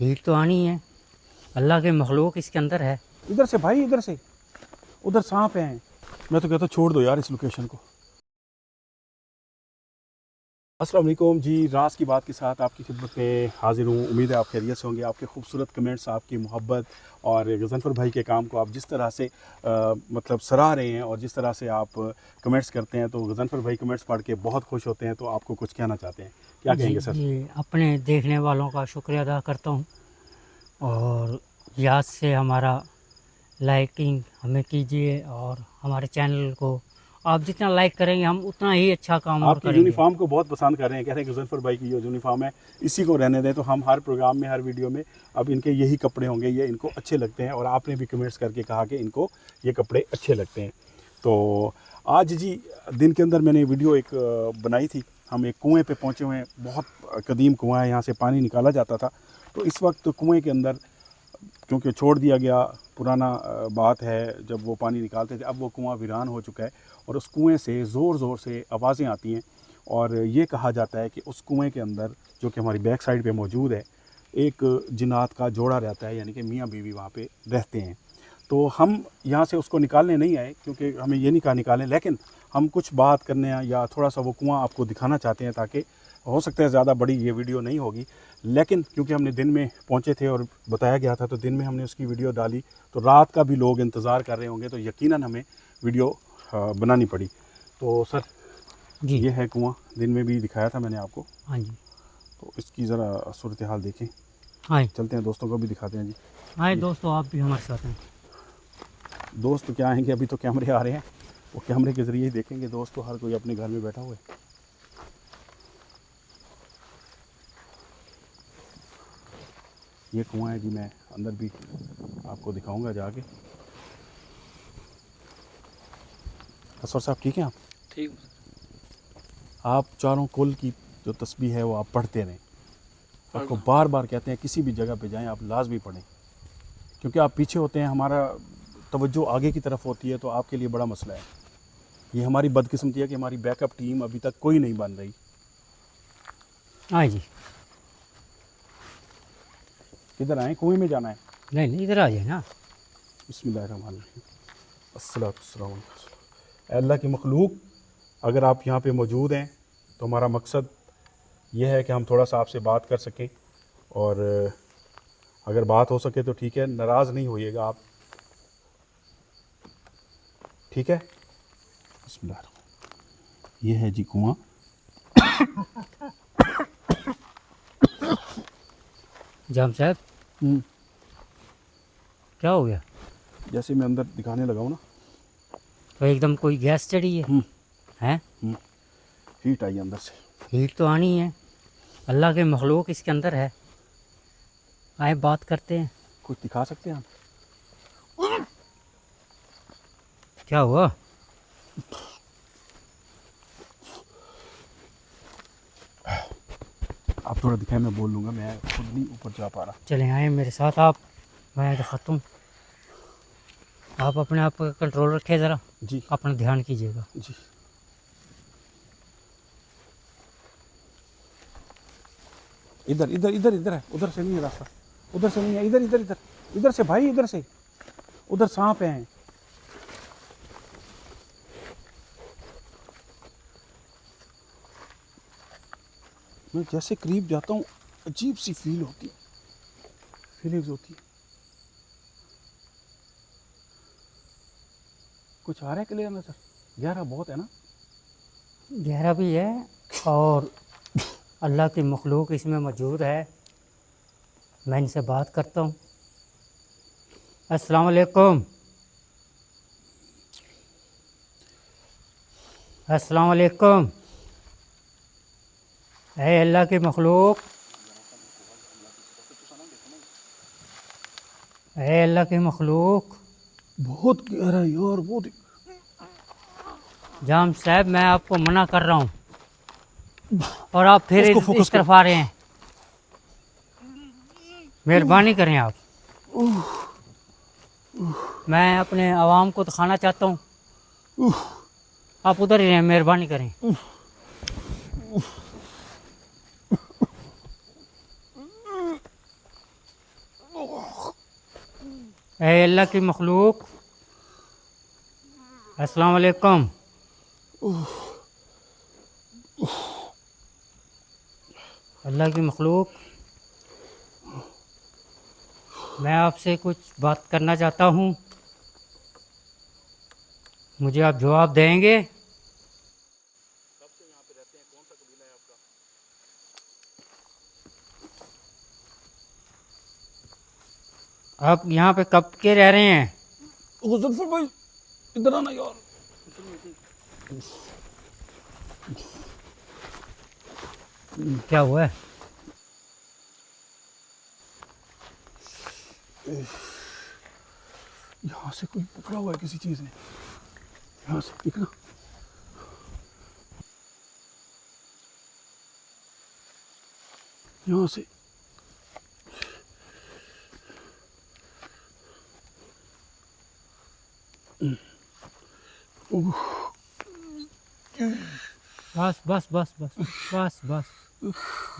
Heat तो आनी है, अल्लाह के मखलूक इसके अंदर है। इधर से भाई, इधर से। उधर सांप हैं। मैं तो कहता छोड़ दो यार इस लोकेशन को। अस्सलाम वालेकुम जी, राज की बात के साथ आपकी खिदमत में हाजिर हूँ। उम्मीद है आप खैरियत से होंगे। आपके खूबसूरत कमेंट्स, आपकी मोहब्बत और गज़नफ़र भाई के काम को आप जिस तरह से मतलब सराह रहे हैं और जिस तरह से आप कमेंट्स करते हैं, तो गज़नफ़र भाई कमेंट्स पढ़ के बहुत खुश होते हैं। तो आपको कुछ कहना चाहते हैं, क्या जी कहेंगे सर? जी, अपने देखने वालों का शुक्रिया अदा करता हूँ और याद से हमारा लाइकिंग हमें कीजिए और हमारे चैनल को आप जितना लाइक करेंगे हम उतना ही अच्छा काम और आपकी करेंगे। यूनिफॉर्म को बहुत पसंद कर रहे हैं, कह रहे हैं गज़नफ़र भाई की जो यूनिफॉर्म है इसी को रहने दें। तो हम हर प्रोग्राम में, हर वीडियो में अब इनके यही कपड़े होंगे, ये इनको अच्छे लगते हैं। और आपने भी कमेंट्स करके कहा कि इनको ये कपड़े अच्छे लगते हैं। तो आज जी दिन के अंदर मैंने वीडियो एक बनाई थी। हम एक कुएँ पे पहुँचे हुए हैं, बहुत कदीम कुआँ है, यहाँ से पानी निकाला जाता था। तो इस वक्त कुएँ के अंदर, क्योंकि छोड़ दिया गया, पुराना बात है जब वो पानी निकालते थे, अब वो कुआं वीरान हो चुका है और उस कुएं से ज़ोर ज़ोर से आवाज़ें आती हैं। और ये कहा जाता है कि उस कुएं के अंदर, जो कि हमारी बैक साइड पे मौजूद है, एक जिन्नात का जोड़ा रहता है, यानी कि मियाँ बीवी वहाँ पे रहते हैं। तो हम यहाँ से उसको निकालने नहीं आए, क्योंकि हमें ये नहीं कहा निकालें, लेकिन हम कुछ बात करने या थोड़ा सा वो कुआं आपको दिखाना चाहते हैं, ताकि हो सकता है ज़्यादा बड़ी ये वीडियो नहीं होगी, लेकिन क्योंकि हमने दिन में पहुंचे थे और बताया गया था, तो दिन में हमने उसकी वीडियो डाली। तो रात का भी लोग इंतज़ार कर रहे होंगे, तो यकीनन हमें वीडियो बनानी पड़ी। तो सर, जी ये है कुआं, दिन में भी दिखाया था मैंने आपको। हाँ जी, तो इसकी ज़रा सूरत हाल देखें। हाँ चलते हैं, दोस्तों को भी दिखाते हैं जी। हाँ ये दोस्तों, आप भी हमारे साथ हैं। दोस्त तो क्या आएंगे, अभी तो कैमरे आ रहे हैं, वो कैमरे के ज़रिए ही देखेंगे। दोस्त तो हर कोई अपने घर में बैठा हुआ है। ये कुआं है जी, मैं अंदर भी आपको दिखाऊंगा जाके। असर साहब ठीक हैं आप? ठीक। आप चारों कुल की जो तस्बीह है वो आप पढ़ते रहें। आपको बार बार कहते हैं किसी भी जगह पे जाएं आप लाजमी पढ़ें, क्योंकि आप पीछे होते हैं, हमारा तवज्जो आगे की तरफ होती है, तो आपके लिए बड़ा मसला है। ये हमारी बदकिस्मती है कि हमारी बैकअप टीम अभी तक कोई नहीं बन रही। हाँ जी, किधर आए? कुएं में जाना है? नहीं नहीं, इधर आ जाए ना। बिस्मिल्लाहिर्रहमानिर्रहीम, अस्सलातु वस्सलामु अला रसूलिल्लाह। अल्लाह की मखलूक, अगर आप यहाँ पे मौजूद हैं तो हमारा मकसद ये है कि हम थोड़ा सा आपसे बात कर सकें, और अगर बात हो सके तो ठीक है, नाराज़ नहीं होइएगा आप, ठीक है? बिस्मिल्लाह। ये है जी कुआं। जाम साहब, क्या हो गया? जैसे मैं अंदर दिखाने लगा हूँ ना, तो एकदम कोई गैस चढ़ी है? हैं? हीट आई अंदर से। हीट तो आनी है, अल्लाह के मखलूक इसके अंदर है। आए बात करते हैं। कुछ दिखा सकते हैं आप? क्या हुआ? आप थोड़ा दिखाएं, मैं बोल लूँगा, मैं खुद नहीं ऊपर जा पा रहा। चले आए मेरे साथ आप, मैं दिखाता हूँ। आप अपने आप का कंट्रोल रखें, ज़रा जी अपना ध्यान कीजिएगा। जी। इधर इधर इधर इधर है, उधर से नहीं है रास्ता, उधर से नहीं है, इधर इधर इधर इधर से भाई, इधर से। उधर सांप हैं। मैं जैसे करीब जाता हूँ अजीब सी फीलिंग्स होती है। कुछ आ रहा है क्लियर नजर? गहरा बहुत है ना? गहरा भी है और अल्लाह की मखलूक इसमें मौजूद है। मैं इनसे बात करता हूँ। अस्सलाम वालेकुम। अस्सलाम वालेकुम। है अल्लाह की मखलूक, है अल्लाह की मखलूक। बहुत गहरा है यार, बहुत। जाम साहब, मैं आपको मना कर रहा हूँ और आप फिर उसको फोकस इस तरफ आ रहे हैं। मेहरबानी करें आप। मैं अपने आवाम को दिखाना चाहता हूँ, आप उधर ही रहें, मेहरबानी करें। ए अल्लाह की मखलूक, अस्सलाम वालेकुम। अल्लाह की मखलूक, मैं आपसे कुछ बात करना चाहता हूँ, मुझे आप जवाब देंगे? आप यहाँ पे कब के रह रहे हैं? गुजरफर भाई इधर आना यार। क्या हुआ है? यहाँ से कोई पकड़ा हुआ है किसी चीज ने, यहाँ से दिख ना। यहाँ से बस बस बस बस बस बस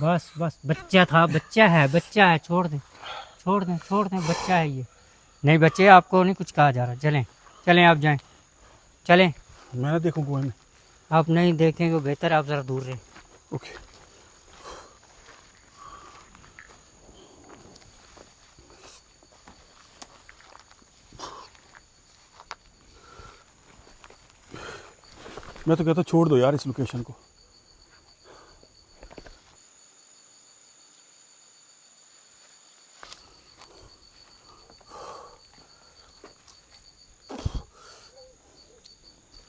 बस बस, बच्चा था, बच्चा है, छोड़ दें छोड़ दें छोड़ दें, बच्चा है ये। नहीं बच्चे, आपको नहीं कुछ कहा जा रहा, चलें चलें, आप जाएं, चलें। मैं ना देखूँ कुएं में। आप नहीं देखेंगे बेहतर, आप ज़रा दूर रहें। ओके। मैं तो कहता छोड़ दो यार इस लोकेशन को।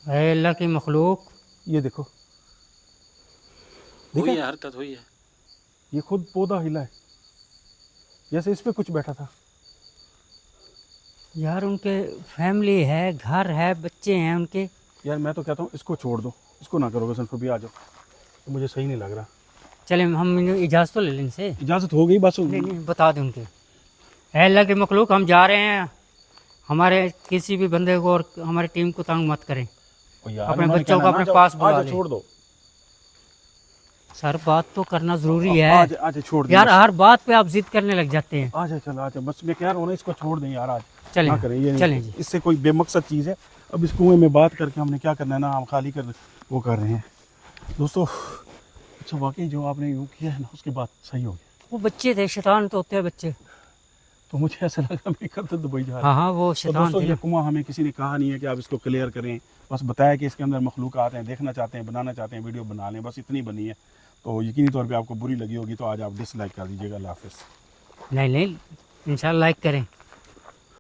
ऐ अल्लाह की मखलूक, ये देखो, हुई है, हरकत हुई है। ये खुद पौधा हिला है, जैसे इस पे कुछ बैठा था। यार उनके फैमिली है, घर है, बच्चे हैं उनके। यार मैं तो कहता हूँ इसको छोड़ दो, इसको ना करो वसंत भी, आ जाओ, तो मुझे सही नहीं लग रहा। चलें, हम इजाज़त तो ले लें इनसे। इजाज़त हो गई बस। नहीं नहीं, बता दें उनके। ऐ अल्लाह के मखलूक, हम जा रहे हैं, हमारे किसी भी बंदे को और हमारी टीम को तंग मत करें। ओ यार, अपने उन्होंने बच्चों को कहना अपने ना, पास जाओ, बुला आ लें। जाओ, छोड़ दो। सर बात तो करना ज़रूरी है आज आज छोड़ दो यार, बस। हर बात पे आप जिद करने लग जाते हैं। आ जाए, चलो आ जाए, बस मैं कह रहा हूँ ना, इसको छोड़ दें यार आज। चलें ना करें ये नहीं, चलें जी। इससे कोई बेमकसद चीज़ है। अब इस कुएं में बात करके हमने क्या करना है ना, हम खाली कर वो कर रहे हैं दोस्तों। अच्छा वाकई जो आपने यूँ किया है ना, उसके बाद सही हो गया। वो बच्चे थे, शैतान तो होते हैं बच्चे। तो मुझे ऐसा लगा मेरे घर तो दुबई जा रहा है। हाँ हाँ, वो तो शैतान दोस्तों थे ये ना। कुआं हमें किसी ने कहा नहीं है कि आप इसको क्लियर करें, बस बताया कि इसके अंदर मखलूक़ात हैं, देखना चाहते हैं, बनाना चाहते हैं, वीडियो बना लें, बस इतनी बनी है। तो यकीनी तौर पे आपको बुरी लगी होगी तो आज आप डिसलाइक कर दीजिएगा। अल्लाह हाफ़िज़। नहीं नहीं, इंशाल्लाह लाइक करें।